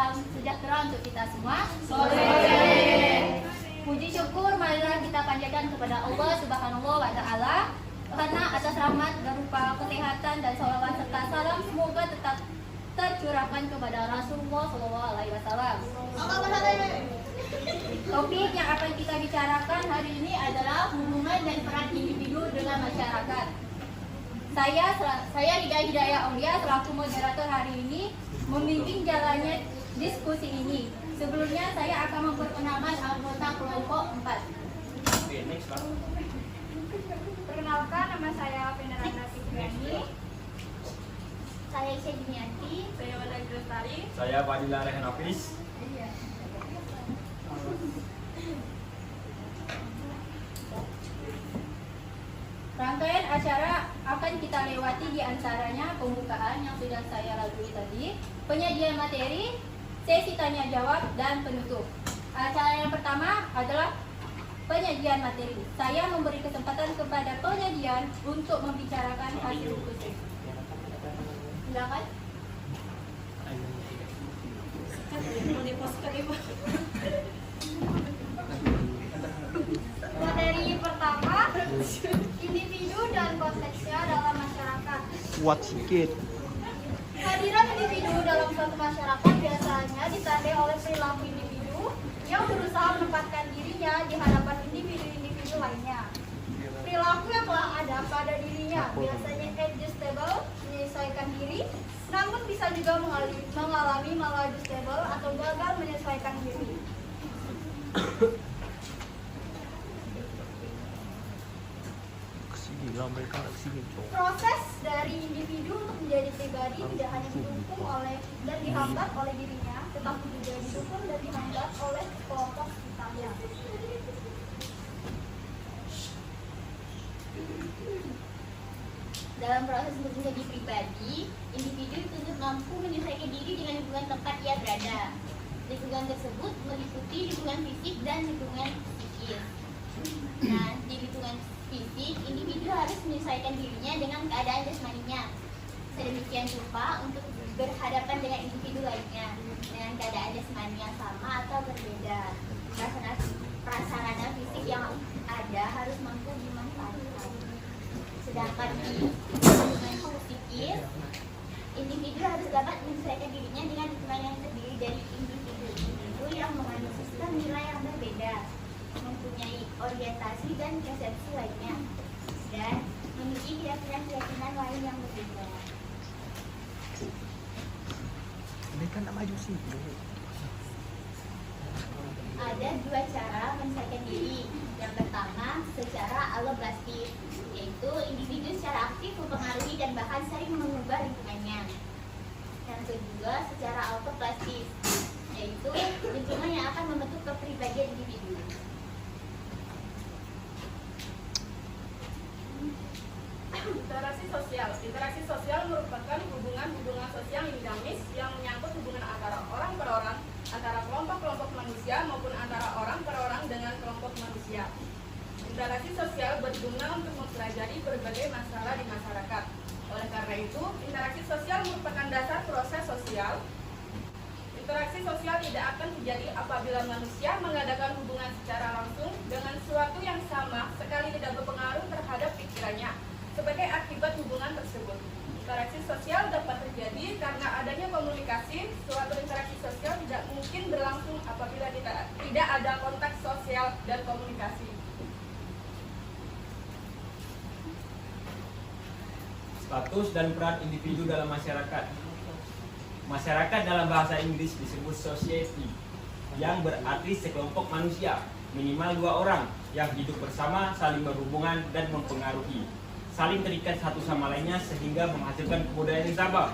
salam sejahtera untuk kita semua. Sore. Puji syukur marilah kita panjatkan kepada Allah Subhanahu wa Ta'ala karena atas rahmat berupa kesehatan dan salawat serta salam semoga tetap tercurahkan kepada Rasulullah SAW. Topik yang akan kita bicarakan hari ini adalah hubungan dan peran individu dengan masyarakat. Saya Rida Hidayah Aulia selaku moderator hari ini membimbing jalannya diskusi ini. Sebelumnya saya akan memperkenalkan anggota kelompok 4. Perkenalkan, nama saya Veneranda Fitriani. Saya Isya Junianti. Saya Wanda Lestari. Saya Fadila Rehan Hafiz. Rangkaian acara akan kita lewati di antaranya pembukaan yang sudah saya lalui tadi, penyajian materi, sesi tanya jawab, dan penutup. Acara yang pertama adalah penyajian materi. Saya memberi kesempatan kepada penyajian untuk membicarakan hasil diskusi. Silakan. Materi pertama, individu dan konteksnya dalam masyarakat. Kuat sikit. Kehadiran individu dalam suatu masyarakat biasanya ditandai oleh perilaku individu yang berusaha menempatkan dirinya di hadapan individu-individu lainnya. Perilaku yang telah ada pada dirinya biasanya adjustable, menyesuaikan diri, namun bisa juga mengalami maladjustable atau gagal menyesuaikan diri. Gila mereka kesini cowok. Proses dari individu untuk menjadi pribadi tidak hanya didukung oleh dan dihambat oleh dirinya, tetapi juga didukung dan dihambat oleh kelompok sekitarnya. Dalam proses untuk menjadi pribadi, individu dituntut mampu menyesuaikan diri dengan lingkungan tempat ia berada. Lingkungan tersebut meliputi lingkungan fisik dan lingkungan psikis. Nah, di lingkungan fisik, individu harus menyesuaikan dirinya dengan keadaan jasmaninya. Sedemikian rupa untuk berhadapan dengan individu lainnya dengan keadaan jasmani yang sama atau berbeda. Prasarana fisik yang ada harus mampu dimanfaatkan. Sedangkan di lingkungan psikis, individu harus dapat menyesuaikan dirinya dengan lingkungan yang terdiri dari individu yang mengandung sistem nilai yang berbeda, mempunyai orientasi dan persepsi lainnya, dan memiliki keyakinan lain yang berbeda. Mereka nak maju sih. Ada dua cara menyesuaikan diri. Yang pertama, secara alloblastis, yaitu individu secara aktif mempengaruhi dan bahkan sering mengubah lingkungannya. Yang kedua, secara autoplastis, yaitu lingkungan yang akan membentuk kepribadian individu. Interaksi sosial merupakan hubungan sosial yang dinamis yang menyangkut hubungan antara orang per orang, antara kelompok-kelompok manusia maupun antara orang per orang dengan kelompok manusia. Interaksi sosial berguna untuk mempelajari berbagai masalah di masyarakat. Oleh karena itu, interaksi sosial merupakan dasar proses sosial. Interaksi sosial tidak akan terjadi apabila manusia mengadakan hubungan secara langsung dengan sesuatu yang sama sekali tidak berpengaruh terhadap pikirannya. Sebagai akibat hubungan tersebut, interaksi sosial dapat terjadi karena adanya komunikasi. Suatu interaksi sosial tidak mungkin berlangsung apabila tidak ada kontak sosial dan komunikasi. Status dan peran individu dalam masyarakat. Masyarakat dalam bahasa Inggris disebut society, yang berarti sekelompok manusia, minimal 2 orang, yang hidup bersama, saling berhubungan dan mempengaruhi, saling terikat satu sama lainnya sehingga menghasilkan kebudayaan yang sama.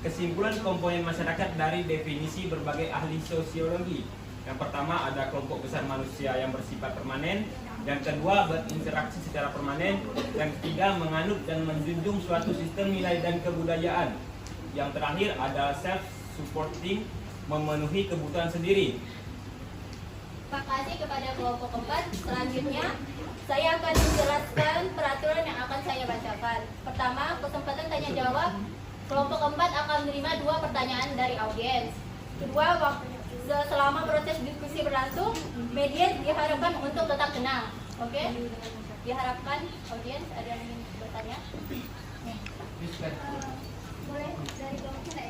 Kesimpulan komponen masyarakat dari definisi berbagai ahli sosiologi. Yang pertama, ada kelompok besar manusia yang bersifat permanen. Yang kedua, berinteraksi secara permanen. Yang ketiga, menganut dan menjunjung suatu sistem nilai dan kebudayaan. Yang terakhir, ada self-supporting, memenuhi kebutuhan sendiri. Terima kasih kepada kelompok 4. Selanjutnya, saya akan menjelaskan peraturan yang akan saya bacakan. Pertama, kesempatan tanya jawab Kelompok keempat akan menerima 2 pertanyaan dari audiens. Kedua, selama proses diskusi berlangsung, media diharapkan untuk tetap tenang. Oke? Diharapkan audiens ada yang ingin bertanya? Boleh dari kelompok ya?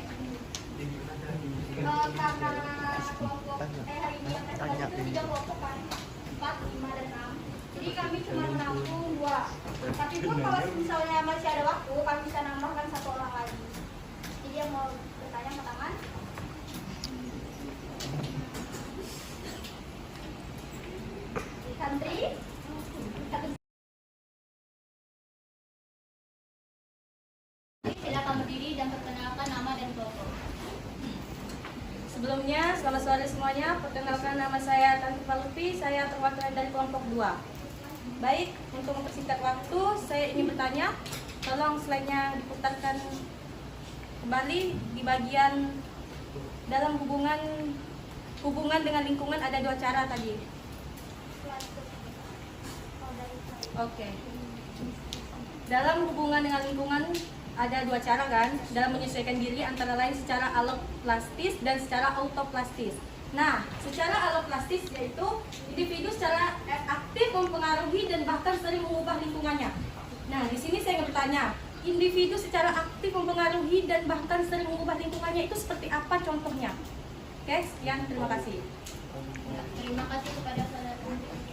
Karena kelompok hari ini yang tadi itu 3 kelompok kan, 4, 5, dan 6. Jadi kami cuma menampung 2. Tapi pun kalau misalnya masih ada waktu, kami bisa nambahkan 1 orang lagi. Jadi yang mau bertanya angkat tangan. Santri. Silakan berdiri dan perkenalkan nama dan kelompok. Sebelumnya, selamat sore semuanya. Perkenalkan nama saya Tanti Palupi, saya perwakilan dari kelompok 2. Baik, untuk mempersingkat waktu, saya ingin bertanya, tolong slide-nya diputarkan kembali di bagian dalam hubungan dengan lingkungan ada 2 cara tadi. Oke. Dalam hubungan dengan lingkungan ada 2 cara kan, dalam menyesuaikan diri antara lain secara alloplastis dan secara autoplastis. Nah, secara alloplastis yaitu individu secara aktif mempengaruhi dan bahkan sering mengubah lingkungannya. Nah, di sini saya ingin bertanya, individu secara aktif mempengaruhi dan bahkan sering mengubah lingkungannya itu seperti apa contohnya? Oke, sekian, terima kasih. Ya, terima kasih kepada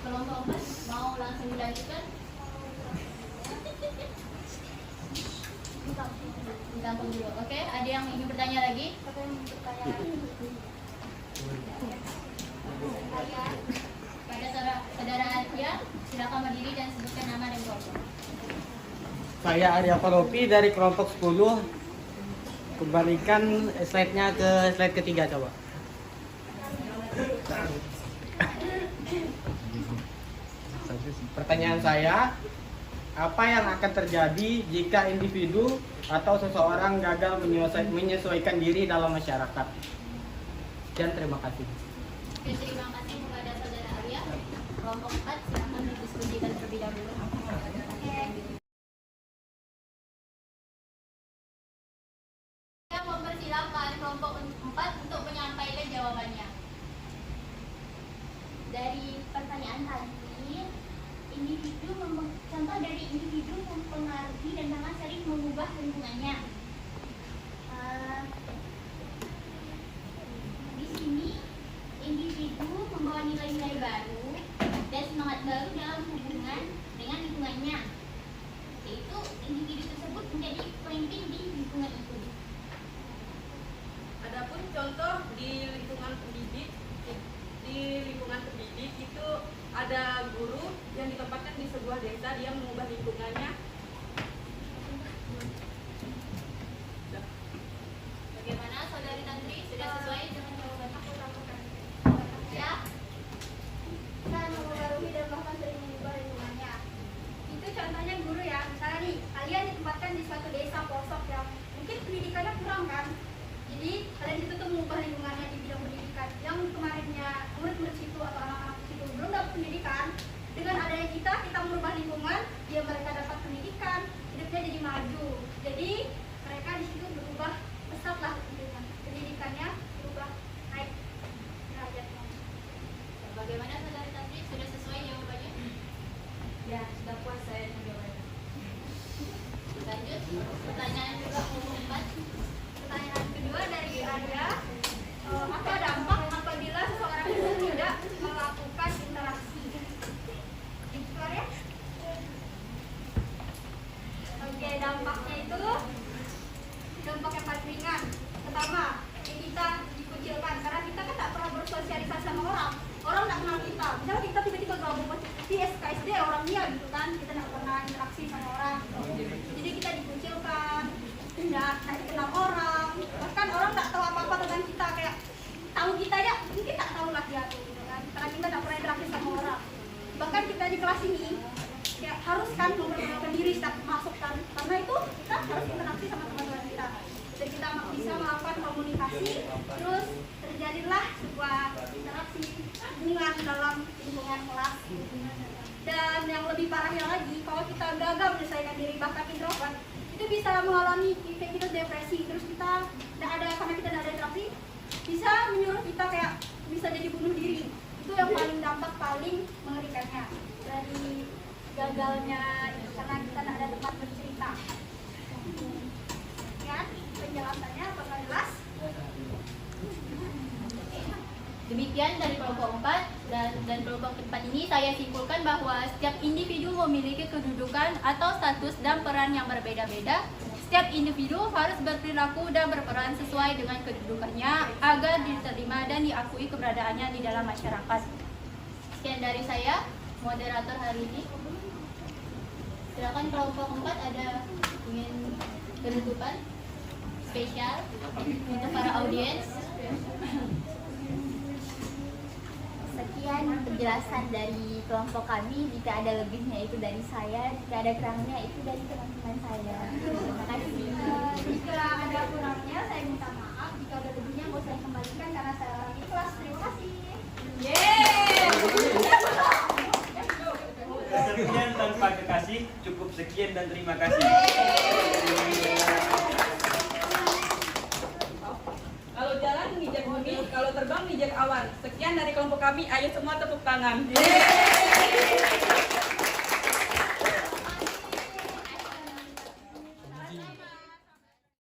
kelompok 4. Mau langsung dilanjutkan? Ditampung dulu. Oke, ada yang ingin bertanya lagi? Siapa yang mau bertanya? Pada saudara Arya, silakan berdiri dan sebutkan nama dan kelompok. Saya Arya Faropi dari kelompok 10. Kembalikan slide-nya ke slide ketiga coba. Pertanyaan saya, apa yang akan terjadi jika individu atau seseorang gagal menyesuaikan diri dalam masyarakat? Dan terima kasih. Oke, terima kasih kepada saudara Arya. Kelompok 4, silakan didiskusikan terlebih dahulu. Saya mempersilahkan kelompok 4 untuk menyampaikan jawabannya. Dari pertanyaan tadi, contoh dari individu mempengaruhi dan bahkan sering mengubah lingkungannya. Di sini individu membawa nilai-nilai baru dan semangat baru dalam hubungan dengan lingkungannya, yaitu individu tersebut menjadi pemimpin di lingkungan itu. Adapun contoh di lingkungan pendidik itu ada guru yang ditempatkan di sebuah desa, dia mengubah lingkungannya. Bagaimana saudari Tantri, sudah sesuai dengan jawaban aku? Ya, Kan mempengaruhi dan bahkan sering mengubah lingkungannya. Itu contohnya guru ya, misalnya nih, kalian ditempatkan di suatu desa pelosok yang mungkin pendidikannya kurang kan. Jadi kalian itu tuh mengubah lingkungannya di bidang pendidikan. Yang kemarinnya murid-murid situ atau anak-anak situ belum dapat pendidikan, dengan adanya kita merubah lingkungan, dia mereka dapat pendidikan, hidupnya jadi maju. Jadi mereka di situ berubah pesat lah pendidikannya berubah naik derajatnya. bagaimana saudari Tantri, sudah sesuai jawabannya? Ya, sudah puas saya menjawabnya. Lanjut, pertanyaan juga umum 4. Pertanyaan kedua dari Arya, apa dampak apabila seseorang itu tidak melakukan interaksi? Itu Arya? Oke, dampaknya itu dampak yang paling ringan. Pertama, kita dikucilkan karena kita kan tak pernah bersosialisasi sama orang. Orang tak kenal kita. Misalnya kita tiba-tiba gabung di SKSD orang dia gitu kan, kita tak pernah interaksi sama orang. Jadi kita dikucilkan, tidak kenal orang, bahkan orang tak tahu apa-apa tentang kita, kayak tahu kita ya mungkin tak tahu lah dia tuh gitu kan, karena kita tak pernah interaksi sama orang. Bahkan kita di kelas ini ya harus kan memperkenalkan diri setiap masuk kan, karena itu kita harus interaksi sama teman-teman kita dan kita bisa melakukan komunikasi, terus terjadilah sebuah interaksi hubungan dalam lingkungan kelas. Dan yang lebih parahnya lagi, kalau kita gagal menyelesaikan diri bahkan introvert, itu bisa mengalami kita depresi. kita karena kita tidak ada interaksi, bisa menyuruh kita kayak bisa jadi bunuh diri. Itu yang paling dampak paling mengerikannya dari gagalnya itu, karena kita tidak ada tempat bercerita. Ya, penjelasannya apakah jelas? Demikian dari kelompok 4 dan kelompok 4 ini saya simpulkan bahwa setiap individu memiliki kedudukan atau status dan peran yang berbeda-beda. Setiap individu harus berperilaku dan berperan sesuai dengan kedudukannya agar diterima dan diakui keberadaannya di dalam masyarakat. Sekian dari saya, moderator hari ini. Silakan kelompok 4 ada ingin penutupan spesial untuk para audiens. Sekian penjelasan dari kelompok kami. Jika ada lebihnya itu dari saya, jika ada kurangnya itu dari teman-teman saya. Terima kasih. Jika ada kurangnya saya minta maaf, jika ada lebihnya mau saya kembalikan karena saya orang ikhlas. Terima kasih. Sekian tanpa kekasih, cukup sekian dan terima kasih. Kalau jalan nginjak bumi, kalau terbang nginjak awan. Sekian dari kelompok kami, ayo semua tepuk tangan.